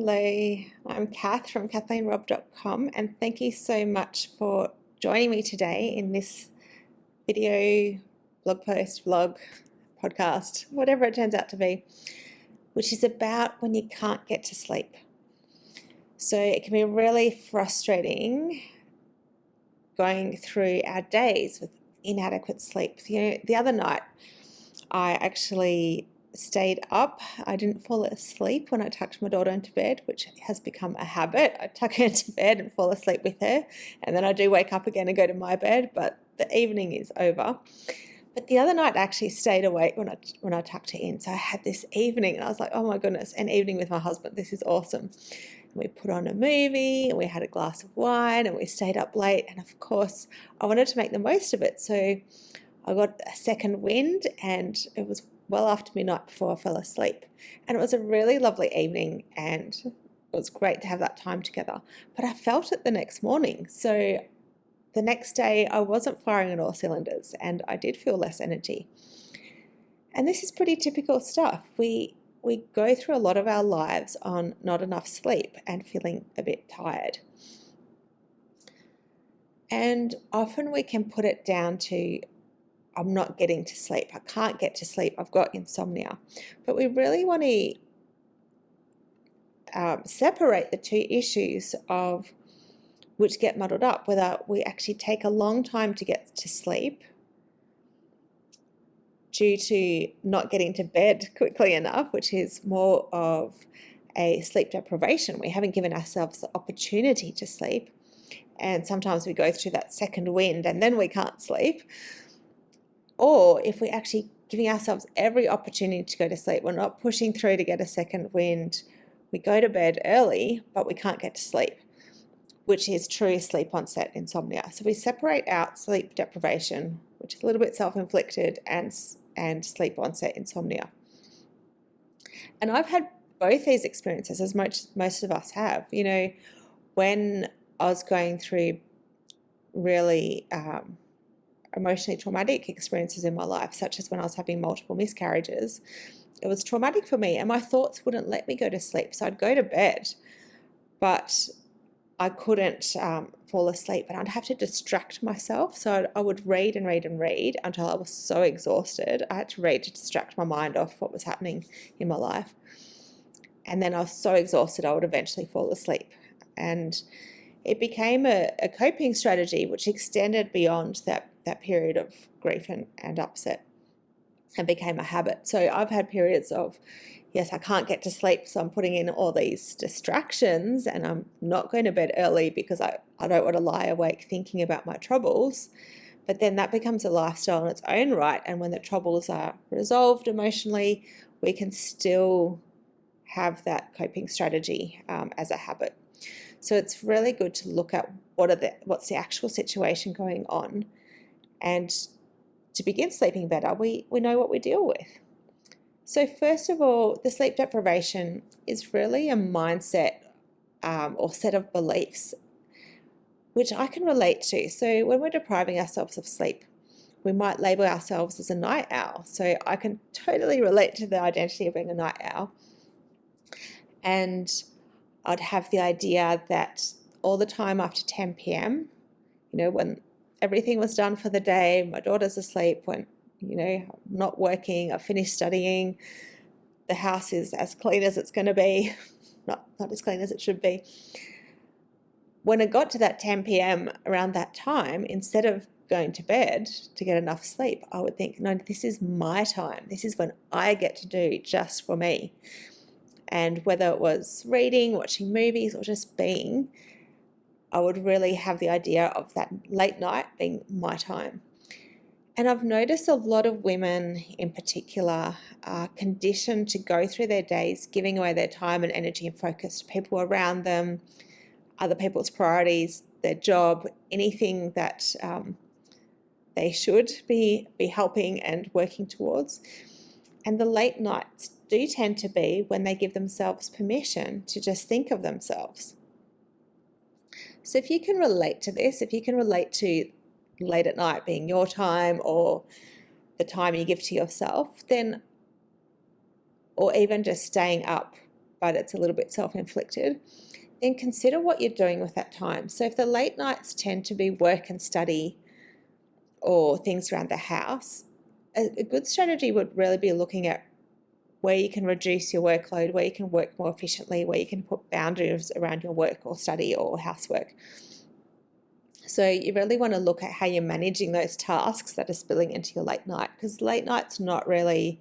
Hello, I'm Kath from kathleenrob.com, and thank you so much for joining me today in this video, blog post, vlog, podcast, whatever it turns out to be, which is about when you can't get to sleep. So it can be really frustrating going through our days with inadequate sleep. The other night I actually stayed up. I didn't fall asleep when I tucked my daughter into bed, which has become a habit. I tuck her into bed and fall asleep with her, and then I do wake up again and go to my bed, but the evening is over. But the other night I actually stayed awake when I tucked her in. So I had this evening and I was like, oh my goodness, an evening with my husband. This is awesome. And we put on a movie and we had a glass of wine and we stayed up late. And of course, I wanted to make the most of it. So I got a second wind and it was well after midnight before I fell asleep. And it was a really lovely evening and it was great to have that time together. But I felt it the next morning. So the next day I wasn't firing on all cylinders and I did feel less energy. And this is pretty typical stuff. We go through a lot of our lives on not enough sleep and feeling a bit tired. And often we can put it down to I'm not getting to sleep. I can't get to sleep. I've got insomnia. But we really want to separate the two issues of which get muddled up, whether we actually take a long time to get to sleep due to not getting to bed quickly enough, which is more of a sleep deprivation. We haven't given ourselves the opportunity to sleep. And sometimes we go through that second wind and then we can't sleep. Or if we're actually giving ourselves every opportunity to go to sleep, we're not pushing through to get a second wind, we go to bed early, but we can't get to sleep, which is true sleep onset insomnia. So we separate out sleep deprivation, which is a little bit self-inflicted, and sleep onset insomnia. And I've had both these experiences, as most of us have. When I was going through really emotionally traumatic experiences in my life, such as when I was having multiple miscarriages, it was traumatic for me and my thoughts wouldn't let me go to sleep. So I'd go to bed, but I couldn't fall asleep and I'd have to distract myself. So I would read and read and read until I was so exhausted. I had to read to distract my mind off what was happening in my life. And then I was so exhausted I would eventually fall asleep. And it became a coping strategy which extended beyond that period of grief and upset and became a habit. So I've had periods of, yes, I can't get to sleep, so I'm putting in all these distractions and I'm not going to bed early because I don't want to lie awake thinking about my troubles. But then that becomes a lifestyle in its own right. And when the troubles are resolved emotionally, we can still have that coping strategy as a habit. So it's really good to look at what's the actual situation going on, and to begin sleeping better, we know what we deal with. So first of all, the sleep deprivation is really a mindset or set of beliefs, which I can relate to. So when we're depriving ourselves of sleep, we might label ourselves as a night owl. So I can totally relate to the identity of being a night owl. And I'd have the idea that all the time after 10 p.m., when everything was done for the day, my daughter's asleep, when, I'm not working, I've finished studying, the house is as clean as it's going to be, not as clean as it should be. When it got to that 10 p.m. around that time, instead of going to bed to get enough sleep, I would think, no, this is my time. This is when I get to do just for me. And whether it was reading, watching movies, or just being, I would really have the idea of that late night being my time. And I've noticed a lot of women in particular are conditioned to go through their days giving away their time and energy and focus to people around them, other people's priorities, their job, anything that they should be helping and working towards. And the late nights do tend to be when they give themselves permission to just think of themselves. So if you can relate to this, if you can relate to late at night being your time or the time you give to yourself, then, or even just staying up but it's a little bit self-inflicted, then consider what you're doing with that time. So if the late nights tend to be work and study or things around the house, a good strategy would really be looking at where you can reduce your workload, where you can work more efficiently, where you can put boundaries around your work or study or housework. So you really want to look at how you're managing those tasks that are spilling into your late night, because late night's not really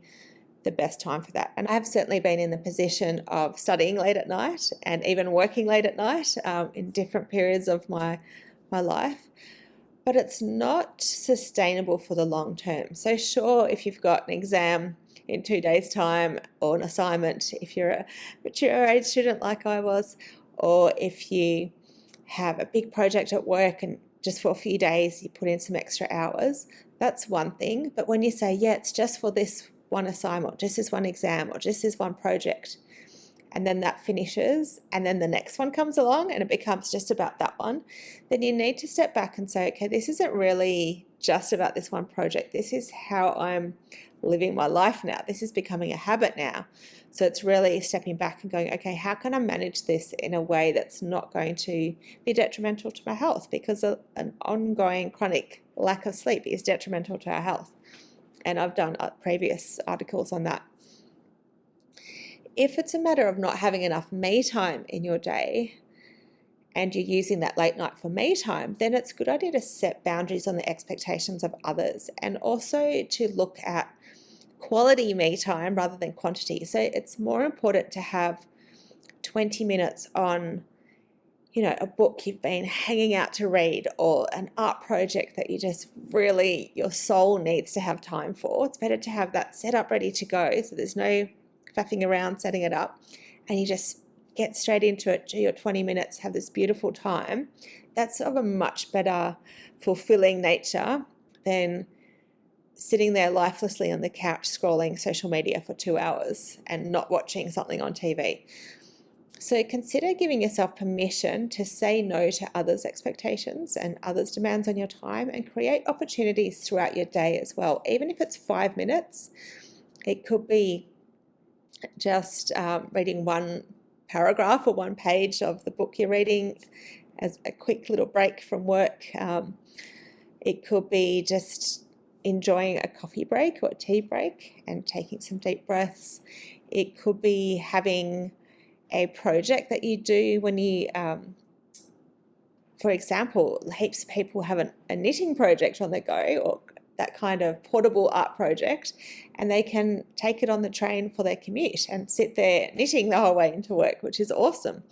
the best time for that. And I've certainly been in the position of studying late at night and even working late at night in different periods of my life. But it's not sustainable for the long term. So sure, if you've got an exam in 2 days' time or an assignment, if you're a mature age student like I was, or if you have a big project at work and just for a few days you put in some extra hours, that's one thing. But when you say, yeah, it's just for this one assignment, just this one exam, or just this one project, and then that finishes, and then the next one comes along and it becomes just about that one, then you need to step back and say, okay, this isn't really just about this one project. This is how I'm living my life now. This is becoming a habit now. So it's really stepping back and going, okay, how can I manage this in a way that's not going to be detrimental to my health? Because an ongoing chronic lack of sleep is detrimental to our health. And I've done previous articles on that. If it's a matter of not having enough me time in your day and you're using that late night for me time, then it's a good idea to set boundaries on the expectations of others, and also to look at quality me time rather than quantity. So it's more important to have 20 minutes on, a book you've been hanging out to read, or an art project that you just really, your soul needs to have time for. It's better to have that set up ready to go, so there's no faffing around setting it up, and you just get straight into it, do your 20 minutes, have this beautiful time. That's of a much better fulfilling nature than sitting there lifelessly on the couch scrolling social media for 2 hours and not watching something on TV. So consider giving yourself permission to say no to others' expectations and others' demands on your time, and create opportunities throughout your day as well. Even if it's 5 minutes, it could be just reading one paragraph or one page of the book you're reading as a quick little break from work. It could be just enjoying a coffee break or a tea break and taking some deep breaths. It could be having a project that you do when you, for example, heaps of people have a knitting project on the go, or that kind of portable art project, and they can take it on the train for their commute and sit there knitting the whole way into work, which is awesome.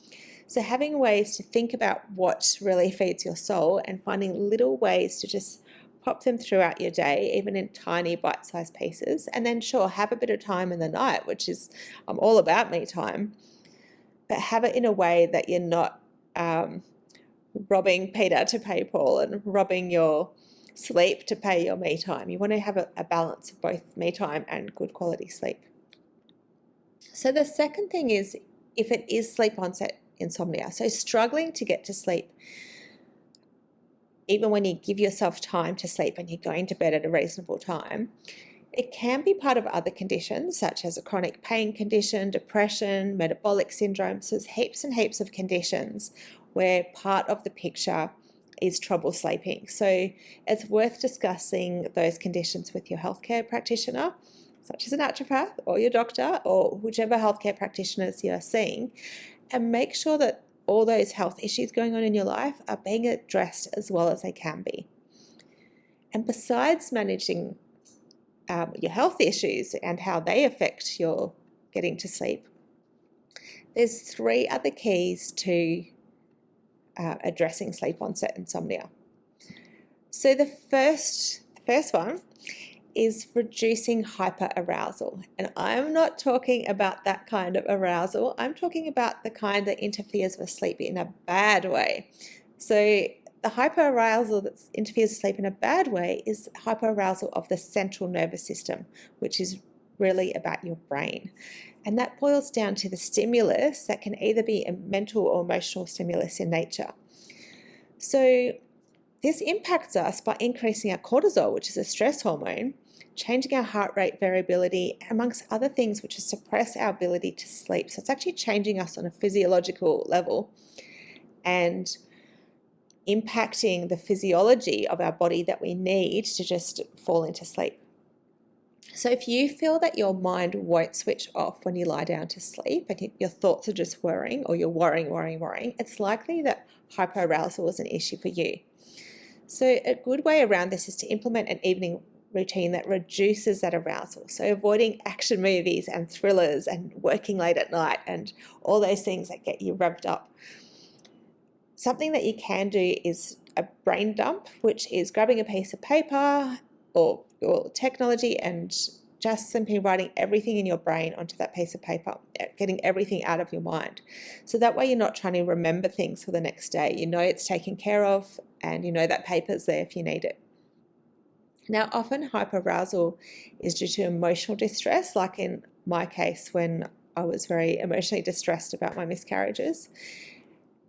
So having ways to think about what really feeds your soul and finding little ways to just pop them throughout your day, even in tiny bite-sized pieces. And then sure, have a bit of time in the night, which is, I'm all about me time, but have it in a way that you're not robbing Peter to pay Paul and robbing your sleep to pay your me time. You want to have a balance of both me time and good quality sleep. So the second thing is, if it is sleep onset insomnia, so struggling to get to sleep, even when you give yourself time to sleep and you're going to bed at a reasonable time, it can be part of other conditions such as a chronic pain condition, depression, metabolic syndrome. So there's heaps and heaps of conditions where part of the picture is trouble sleeping. So it's worth discussing those conditions with your healthcare practitioner, such as a naturopath or your doctor or whichever healthcare practitioners you are seeing, and make sure that all those health issues going on in your life are being addressed as well as they can be. And besides managing your health issues and how they affect your getting to sleep, there's 3 other keys to addressing sleep onset insomnia. So the first one is reducing hyperarousal. And I'm not talking about that kind of arousal. I'm talking about the kind that interferes with sleep in a bad way. So the hyperarousal that interferes with sleep in a bad way is hyperarousal of the central nervous system, which is really about your brain. And that boils down to the stimulus that can either be a mental or emotional stimulus in nature. So this impacts us by increasing our cortisol, which is a stress hormone, changing our heart rate variability, amongst other things which suppress our ability to sleep. So it's actually changing us on a physiological level and impacting the physiology of our body that we need to just fall into sleep. So if you feel that your mind won't switch off when you lie down to sleep and your thoughts are just worrying, or you're worrying, it's likely that hyperarousal is an issue for you. So a good way around this is to implement an evening routine that reduces that arousal. So avoiding action movies and thrillers and working late at night and all those things that get you revved up. Something that you can do is a brain dump, which is grabbing a piece of paper or your technology and just simply writing everything in your brain onto that piece of paper, getting everything out of your mind. So that way you're not trying to remember things for the next day. You know it's taken care of and you know that paper's there if you need it. Now, often hyperarousal is due to emotional distress, like in my case when I was very emotionally distressed about my miscarriages.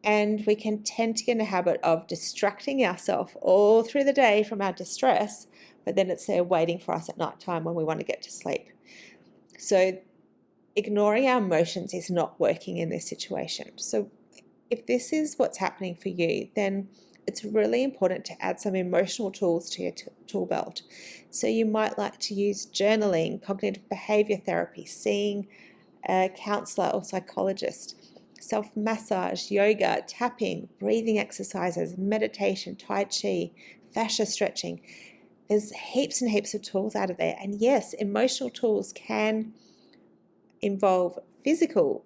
And we can tend to get in a habit of distracting ourselves all through the day from our distress, but then it's there waiting for us at night time when we want to get to sleep. So ignoring our emotions is not working in this situation. So if this is what's happening for you, then it's really important to add some emotional tools to your tool belt. So you might like to use journaling, cognitive behavior therapy, seeing a counselor or psychologist, self-massage, yoga, tapping, breathing exercises, meditation, tai chi, fascia stretching. There's heaps and heaps of tools out of there. And yes, emotional tools can involve physical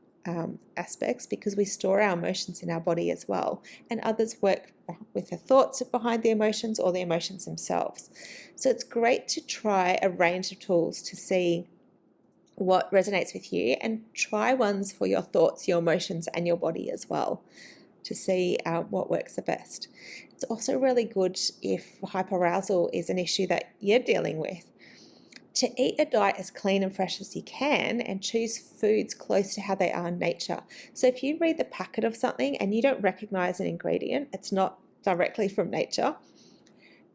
aspects because we store our emotions in our body as well. And others work with the thoughts behind the emotions or the emotions themselves. So it's great to try a range of tools to see what resonates with you and try ones for your thoughts, your emotions, and your body as well to see what works the best. It's also really good if hyperarousal is an issue that you're dealing with, to eat a diet as clean and fresh as you can and choose foods close to how they are in nature. So if you read the packet of something and you don't recognize an ingredient, it's not directly from nature,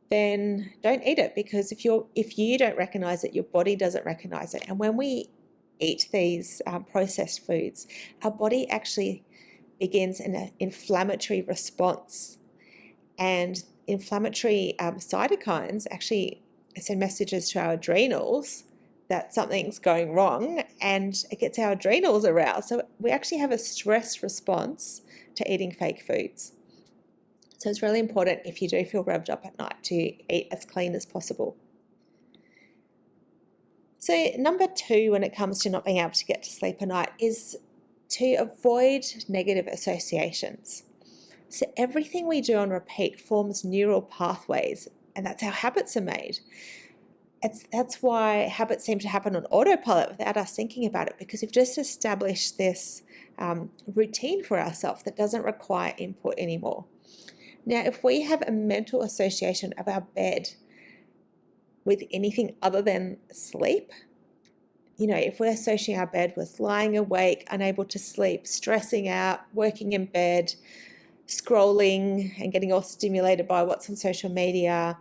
then don't eat it, because if you don't recognize it, your body doesn't recognize it. And when we eat these processed foods, our body actually begins an inflammatory response, and inflammatory cytokines actually send messages to our adrenals that something's going wrong, and it gets our adrenals aroused. So we actually have a stress response to eating fake foods. So it's really important, if you do feel revved up at night, to eat as clean as possible. So number 2, when it comes to not being able to get to sleep at night, is to avoid negative associations. So everything we do on repeat forms neural pathways, and that's how habits are made. That's why habits seem to happen on autopilot without us thinking about it, because we've just established this routine for ourselves that doesn't require input anymore. Now, if we have a mental association of our bed with anything other than sleep, if we're associating our bed with lying awake, unable to sleep, stressing out, working in bed, scrolling and getting all stimulated by what's on social media,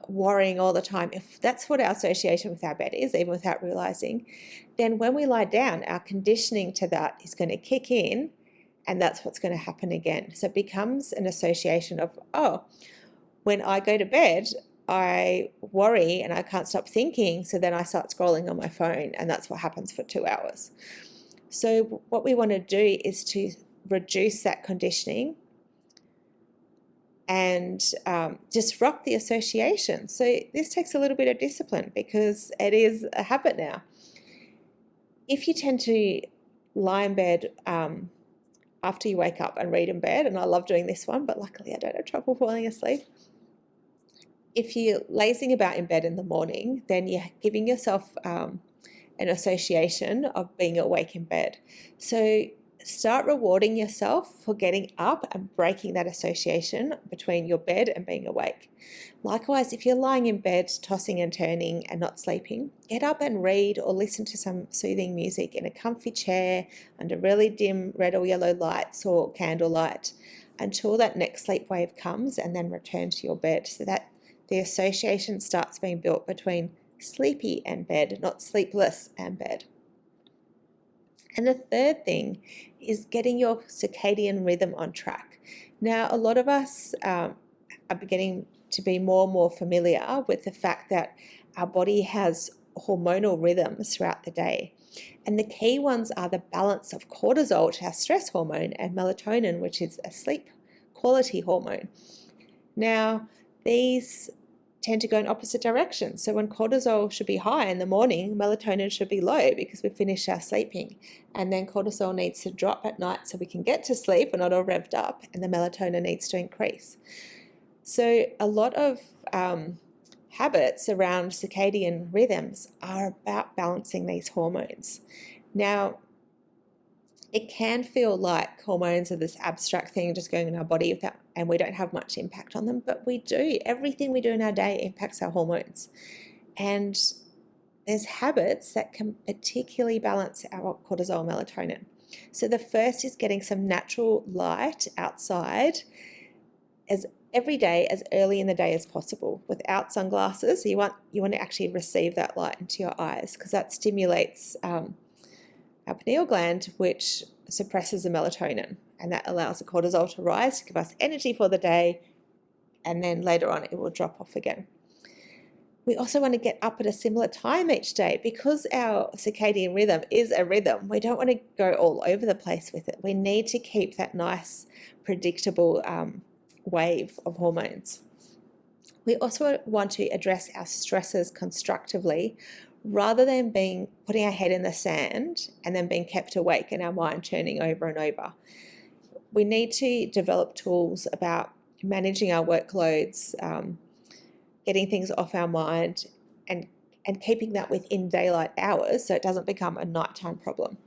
worrying all the time, if that's what our association with our bed is, even without realizing, then when we lie down, our conditioning to that is going to kick in, and that's what's going to happen again. So it becomes an association of, when I go to bed, I worry and I can't stop thinking, so then I start scrolling on my phone, and that's what happens for 2 hours. So what we want to do is to reduce that conditioning and disrupt the association. So this takes a little bit of discipline, because it is a habit now. If you tend to lie in bed after you wake up and read in bed, and I love doing this one, but luckily I don't have trouble falling asleep. If you're lazing about in bed in the morning, then you're giving yourself an association of being awake in bed. So start rewarding yourself for getting up and breaking that association between your bed and being awake. Likewise, if you're lying in bed, tossing and turning and not sleeping, get up and read or listen to some soothing music in a comfy chair under really dim red or yellow lights or candlelight until that next sleep wave comes, and then return to your bed. So that the association starts being built between sleepy and bed, not sleepless and bed. And the third thing is getting your circadian rhythm on track. Now, a lot of us are beginning to be more and more familiar with the fact that our body has hormonal rhythms throughout the day. And the key ones are the balance of cortisol, which is our stress hormone, and melatonin, which is a sleep quality hormone. Now, these tend to go in opposite directions. So when cortisol should be high in the morning, melatonin should be low because we finish our sleeping. And then cortisol needs to drop at night so we can get to sleep, we're not all revved up, and the melatonin needs to increase. So a lot of habits around circadian rhythms are about balancing these hormones. Now, it can feel like hormones are this abstract thing just going in our body and we don't have much impact on them, but we do. Everything we do in our day impacts our hormones. And there's habits that can particularly balance our cortisol and melatonin. So the first is getting some natural light outside every day as early in the day as possible without sunglasses. You want to actually receive that light into your eyes because that stimulates our pineal gland, which suppresses the melatonin, and that allows the cortisol to rise to give us energy for the day, and then later on it will drop off again. We also want to get up at a similar time each day because our circadian rhythm is a rhythm. We don't want to go all over the place with it. We need to keep that nice, predictable wave of hormones. We also want to address our stresses constructively rather than putting our head in the sand and then being kept awake and our mind churning over and over. We need to develop tools about managing our workloads, getting things off our mind, and keeping that within daylight hours so it doesn't become a nighttime problem.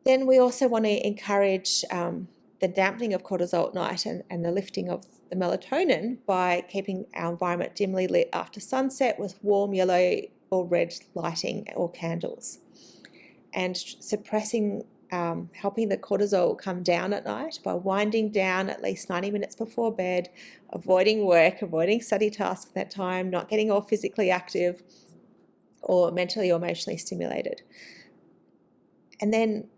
Then we also want to encourage the dampening of cortisol at night and the lifting of the melatonin by keeping our environment dimly lit after sunset with warm yellow or red lighting or candles, and suppressing, helping the cortisol come down at night by winding down at least 90 minutes before bed, avoiding work, avoiding study tasks at that time, not getting all physically active or mentally or emotionally stimulated. And then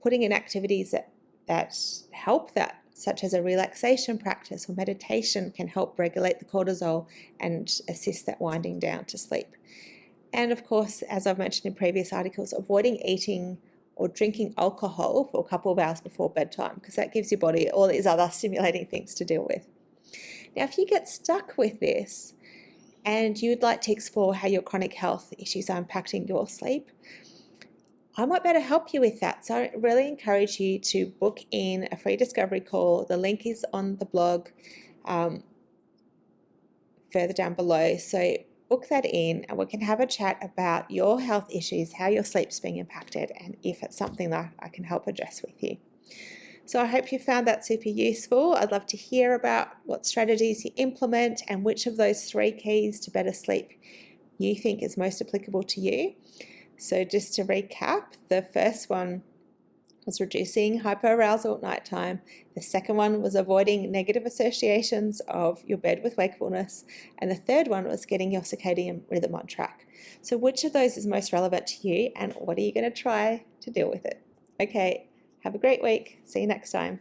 putting in activities that help that, such as a relaxation practice or meditation, can help regulate the cortisol and assist that winding down to sleep. And of course, as I've mentioned in previous articles, avoiding eating or drinking alcohol for a couple of hours before bedtime because that gives your body all these other stimulating things to deal with. Now, if you get stuck with this and you'd like to explore how your chronic health issues are impacting your sleep, I might be able to help you with that. So I really encourage you to book in a free discovery call. The link is on the blog further down below. So book that in and we can have a chat about your health issues, how your sleep's being impacted, and if it's something that I can help address with you. So I hope you found that super useful. I'd love to hear about what strategies you implement and which of those 3 keys to better sleep you think is most applicable to you. So just to recap, the first one was reducing hyperarousal at nighttime. The second one was avoiding negative associations of your bed with wakefulness. And the third one was getting your circadian rhythm on track. So which of those is most relevant to you and what are you going to try to deal with it? Okay, have a great week. See you next time.